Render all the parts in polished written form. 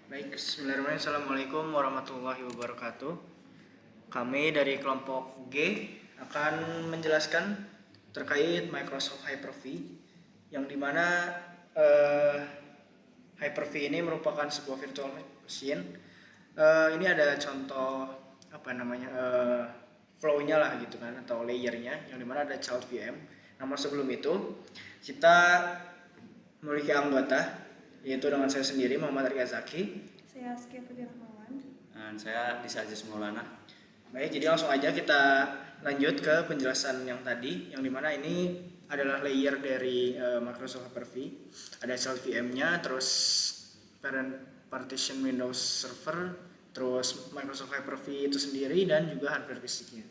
Baik, bismillahirrahmanirrahim. Assalamualaikum warahmatullahi wabarakatuh. Kami dari kelompok G akan menjelaskan terkait Microsoft Hyper-V, yang dimana Hyper-V ini merupakan sebuah virtual machine. Ini ada contoh flow-nya lah gitu kan, atau layernya, yang dimana ada child VM. Namun sebelum itu kita memiliki anggota, yaitu dengan saya sendiri Muhammad Rizaki. Saya Askia Putri Rahmawan. Dan saya Disa Aziz Maulana. Baik, jadi langsung aja kita lanjut ke penjelasan yang tadi, yang dimana ini adalah layer dari Microsoft Hyper-V. Ada child VM-nya, terus parent partition Windows Server, terus Microsoft Hyper-V itu sendiri, dan juga hardware fisiknya.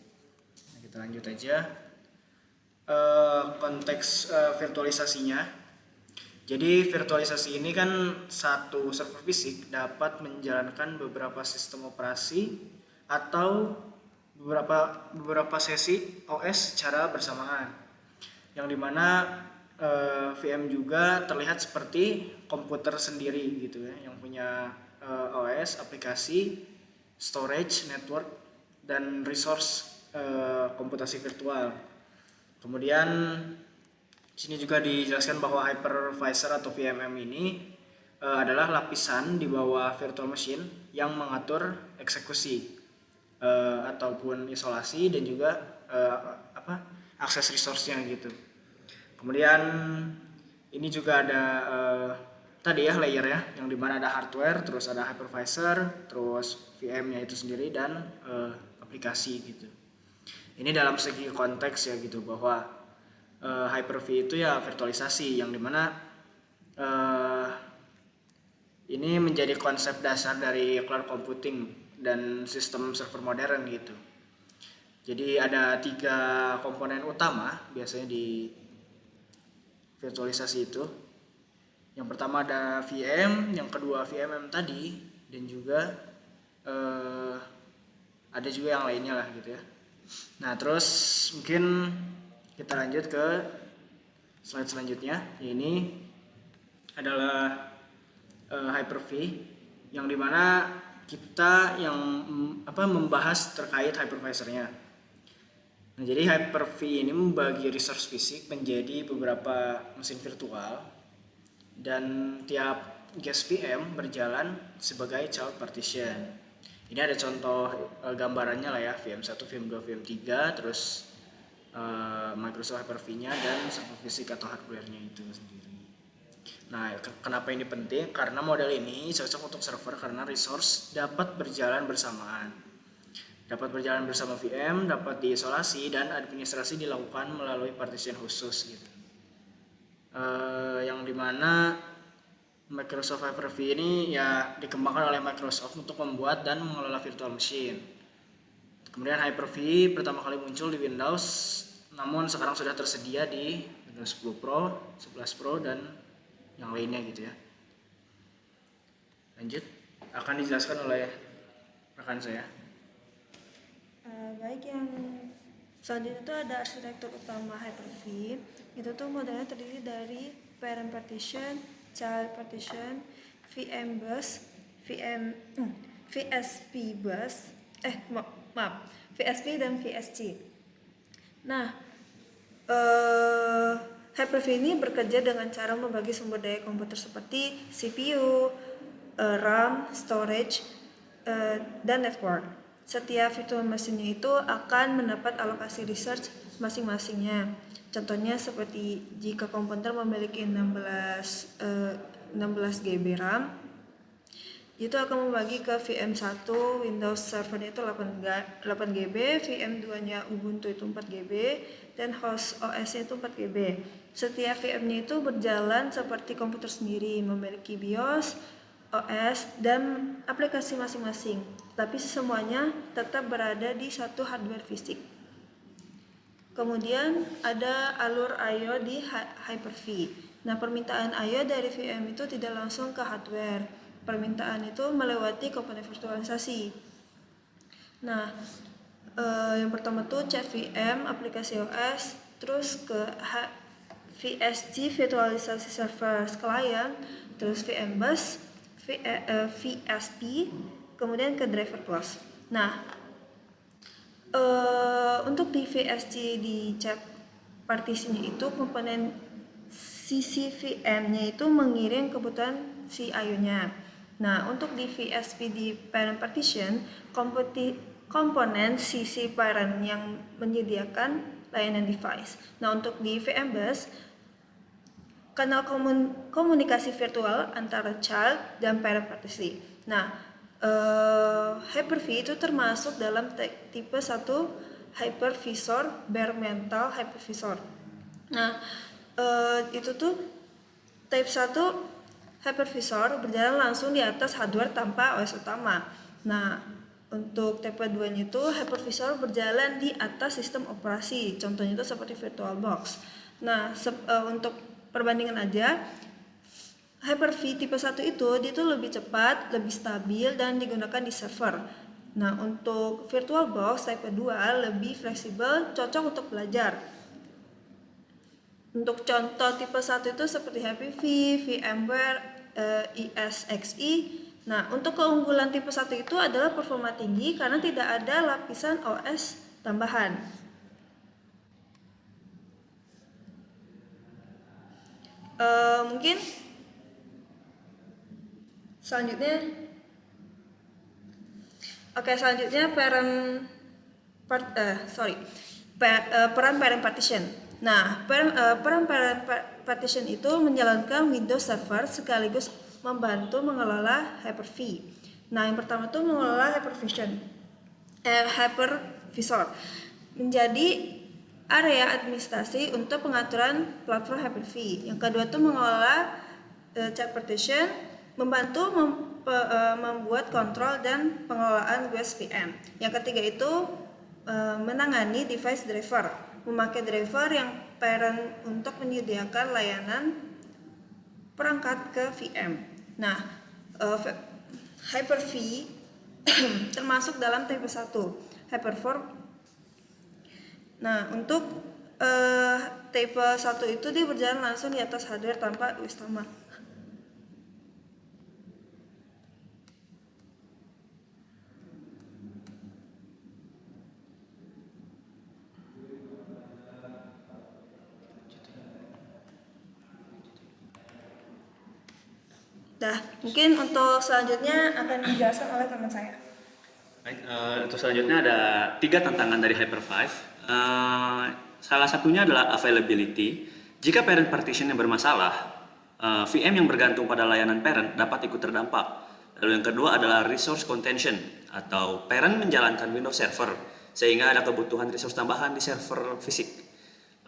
Nah, kita lanjut aja. Konteks virtualisasinya. Jadi virtualisasi ini kan satu server fisik dapat menjalankan beberapa sistem operasi atau beberapa sesi OS secara bersamaan, yang dimana VM juga terlihat seperti komputer sendiri gitu ya, yang punya OS, aplikasi, storage, network, dan resource komputasi virtual. Kemudian sini juga dijelaskan bahwa hypervisor atau VMM ini adalah lapisan di bawah virtual machine yang mengatur eksekusi ataupun isolasi dan juga akses resource-nya gitu. Kemudian ini juga ada tadi ya layer ya, yang dimana ada hardware, terus ada hypervisor, terus VM-nya itu sendiri, dan aplikasi gitu. Ini dalam segi konteks ya gitu, bahwa Hyper-V itu ya virtualisasi, yang dimana ini menjadi konsep dasar dari cloud computing dan sistem server modern gitu. Jadi ada 3 komponen utama biasanya di virtualisasi itu. Yang pertama ada VM, yang kedua VMM tadi, dan juga ada juga yang lainnya lah gitu ya. Nah, terus mungkin kita lanjut ke slide selanjutnya. Ini adalah Hyper-V, yang dimana kita yang membahas terkait hypervisornya. Nah, jadi Hyper-V ini membagi resource fisik menjadi beberapa mesin virtual, dan tiap guest VM berjalan sebagai child partition. Ini ada contoh gambarannya lah ya, VM1, VM2, VM3, terus Microsoft Hyper-V-nya dan server fisik atau hardware-nya itu sendiri. Nah, kenapa ini penting? Karena model ini cocok untuk server karena resource dapat berjalan bersamaan. Dapat berjalan bersama VM, dapat diisolasi, dan administrasi dilakukan melalui partition khusus gitu. Yang dimana Microsoft Hyper-V ini ya dikembangkan oleh Microsoft untuk membuat dan mengelola virtual machine. Kemudian Hyper-V pertama kali muncul di Windows, namun sekarang sudah tersedia di Windows 10 Pro, 11 Pro, dan yang lainnya gitu ya. Lanjut, akan dijelaskan oleh rekan saya. Baik, yang selanjutnya itu ada arsitektur utama Hyper-V. Itu tuh modelnya terdiri dari parent partition, child partition, VM bus, VSP bus, VSP dan VSC. Nah, Hyper-V ini bekerja dengan cara membagi sumber daya komputer seperti CPU, RAM, storage, dan network. Setiap virtual machine itu akan mendapat alokasi resource masing-masingnya. Contohnya seperti jika komputer memiliki 16 GB RAM, itu akan membagi ke VM1 Windows Server itu 8 GB, VM2-nya Ubuntu itu 4 GB, dan host OS itu 4 GB. Setiap VM-nya itu berjalan seperti komputer sendiri, memiliki BIOS, OS, dan aplikasi masing-masing, tapi semuanya tetap berada di satu hardware fisik. Kemudian ada alur I/O di Hyper-V. Nah, permintaan I/O dari VM itu tidak langsung ke hardware. Permintaan itu melewati komponen virtualisasi. Nah, yang pertama tuh chat VM, aplikasi OS, terus ke VSC virtualisasi server klien, terus VM bus, VSP, kemudian ke driver class. Nah, untuk di VSC di chat partisinya itu komponen sisi VM-nya itu mengirim kebutuhan si IO-nya. Nah, untuk di VSP di parent partition, komponen sisi parent yang menyediakan layanan device. Nah, untuk di VM bus, kanal komunikasi virtual antara child dan parent partisi. Nah, Hyper-V itu termasuk dalam tipe 1 hypervisor bare metal hypervisor. Nah, itu tuh type 1 hypervisor berjalan langsung di atas hardware tanpa OS utama. Nah, untuk tipe 2-nya itu hypervisor berjalan di atas sistem operasi. Contohnya itu seperti VirtualBox. Nah, untuk perbandingan aja, Hyper-V tipe 1 itu dia tuh lebih cepat, lebih stabil dan digunakan di server. Nah, untuk VirtualBox tipe 2 lebih fleksibel, cocok untuk belajar. Untuk contoh tipe 1 itu seperti Hyper-V, VMware, ESXi. Nah, untuk keunggulan tipe 1 itu adalah performa tinggi karena tidak ada lapisan OS tambahan. Mungkin selanjutnya peran parent partition. Nah, peran parent partition itu menjalankan Windows Server sekaligus membantu mengelola Hyper-V. Nah, yang pertama itu mengelola hypervisor menjadi area administrasi untuk pengaturan platform Hyper-V. Yang kedua itu mengelola chat partition, membantu membuat kontrol dan pengelolaan GUIS VM. Yang ketiga itu menangani device driver, memakai driver yang parent untuk menyediakan layanan perangkat ke VM. Nah, Hyper-V termasuk dalam tipe 1 Hyper-V. Nah, untuk tipe 1 itu dia berjalan langsung di atas hardware tanpa OS utama. Mungkin untuk selanjutnya akan dijelaskan oleh teman saya. Baik, untuk selanjutnya ada 3 tantangan dari Hyper-V. Salah satunya adalah availability. Jika parent partition yang bermasalah, VM yang bergantung pada layanan parent dapat ikut terdampak. Lalu yang kedua adalah resource contention, atau parent menjalankan Windows Server sehingga ada kebutuhan resource tambahan di server fisik.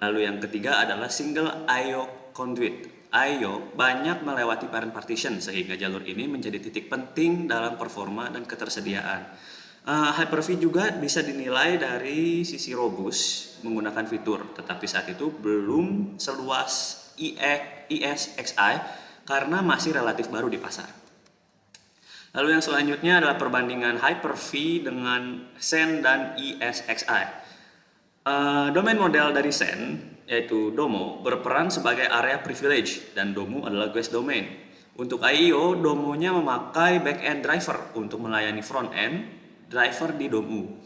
Lalu yang ketiga adalah single I/O conduit. I/O banyak melewati parent partition sehingga jalur ini menjadi titik penting dalam performa dan ketersediaan. Hyper-V juga bisa dinilai dari sisi robust menggunakan fitur, tetapi saat itu belum seluas ESXi karena masih relatif baru di pasar. Lalu yang selanjutnya adalah perbandingan Hyper-V dengan Xen dan ESXi. Domain model dari Xen, yaitu Domo, berperan sebagai area privilege dan Domo adalah guest domain. Untuk I/O, Domo-nya memakai backend driver untuk melayani front-end driver di Domo.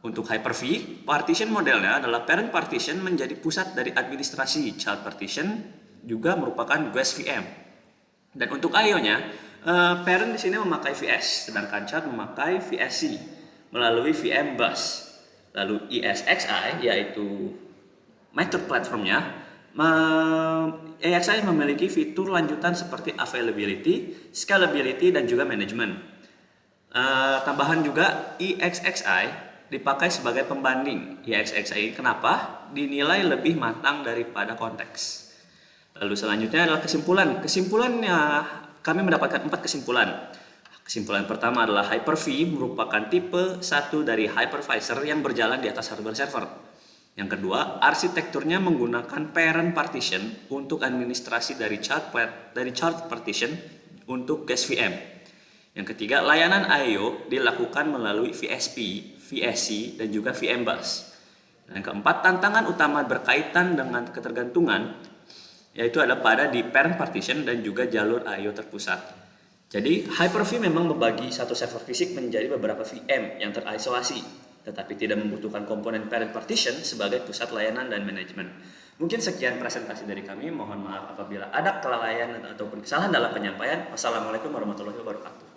Untuk Hyper-V, partition modelnya adalah parent partition menjadi pusat dari administrasi, child partition juga merupakan guest VM. Dan untuk I/O-nya, parent di sini memakai VS, sedangkan child memakai VSC melalui VM bus. Lalu ESXi, yaitu method platformnya, ESXi memiliki fitur lanjutan seperti availability, scalability, dan juga management. Tambahan juga ESXi dipakai sebagai pembanding. ESXi kenapa? Dinilai lebih matang daripada konteks. Lalu selanjutnya adalah kesimpulan. Kesimpulannya kami mendapatkan 4 kesimpulan. Kesimpulan pertama adalah Hyper-V merupakan tipe 1 dari hypervisor yang berjalan di atas hardware server. Yang kedua, arsitekturnya menggunakan parent partition untuk administrasi dari child partition untuk guest VM. Yang ketiga, layanan I/O dilakukan melalui VSP, VSC, dan juga VM bus. Dan yang keempat, tantangan utama berkaitan dengan ketergantungan yaitu ada pada di parent partition dan juga jalur I/O terpusat. Jadi Hyper-V memang membagi satu server fisik menjadi beberapa VM yang terisolasi, tetapi tidak membutuhkan komponen parent partition sebagai pusat layanan dan manajemen. Mungkin sekian presentasi dari kami, mohon maaf apabila ada kelalaian ataupun kesalahan dalam penyampaian. Wassalamualaikum warahmatullahi wabarakatuh.